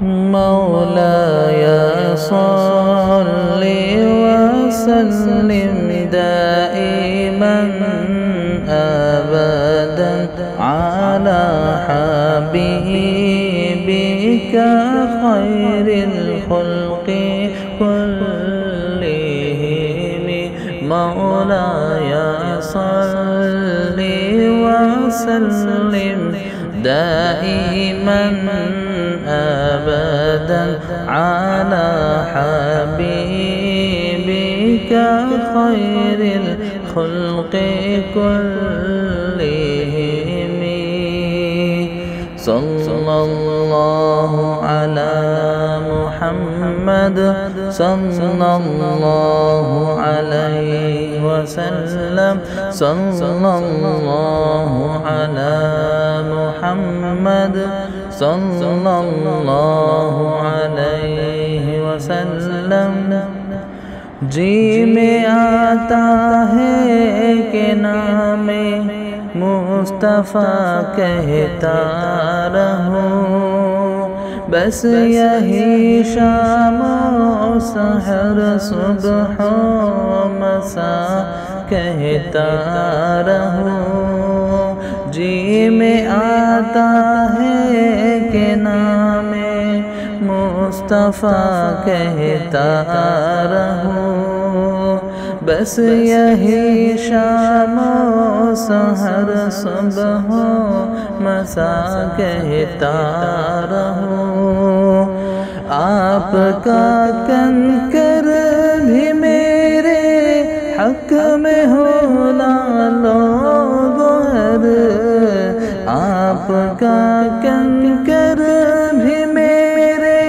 مولاي صل وسلم دائما أبدا على حبيبك خير الخلق كلهم مولاي صل وسلم دائما أبدا على حبيبك خير الخلق كلهم صلى الله على محمد صلى الله عليه وسلم صلى الله على محمد صلى الله عليه وسلم جی میں آتا ہے کہ نام مصطفیٰ کہتا رہوں بس یہی شام و سحر صبح و مساء کہتا رہوں جی میں آتا ہے کہ نام مصطفیٰ کہتا رہوں بس یہی شام و سحر صبح و مساء کہتا رہوں آپ کا کنکر بھی میرے حق میں ہو لالو گوہر آپ کا کنکر بھی میرے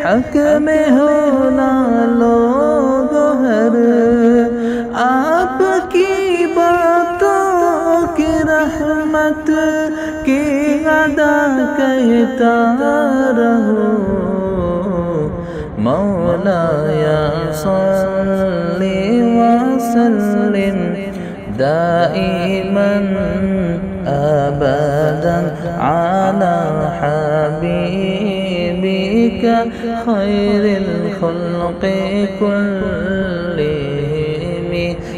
حق میں ہو لالو گوہر آپ کی باتوں کی رحمت کی ادا کہتا رہوں مولاي صل وسلم دائما أبدا على حبيبك خير الخلق كلهم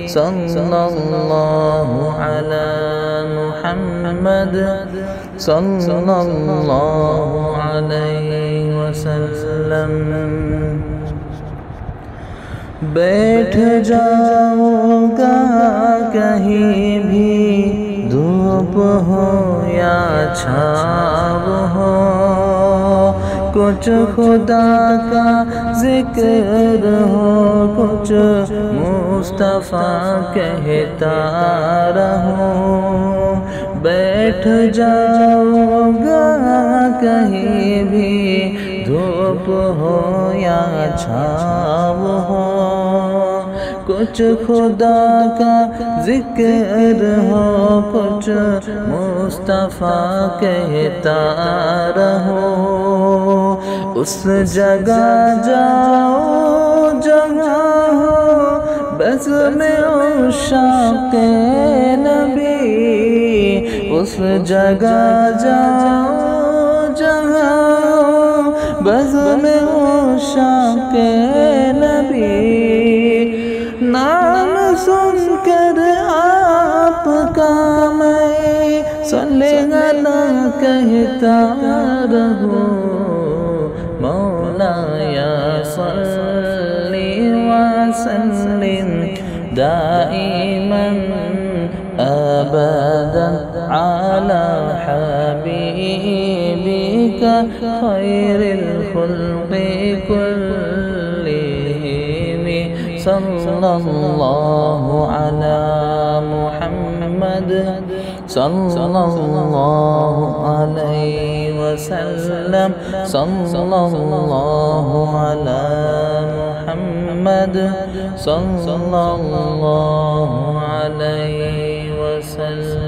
صلى الله على محمد صلى الله عليه وسلم بیٹھ جاؤں گا کہیں بھی دھوپ ہو یا چھاؤ ہو کچھ خدا کا ذکر ہو کچھ مصطفیٰ کہتا رہوں بیٹھ جاؤں گا کہیں بھی دھوپ ہو یا چھاؤ ہو کچھ خدا کا ذکر ہو کچھ مصطفیٰ کہتا رہو اس جگہ جاؤ جہاں ہو بزم عشاق نبی اس جگہ جاؤ جہاں ہو بزم عشاق نبی نام سن کر آپ کا میں صلی اللہ کہتا رہوں مولاي صل وسلم دائما أبدا على حبيبك خير الخلق كلهم صلى الله على محمد صلى الله عليه وسلم صلى الله على محمد صلى الله عليه وسلم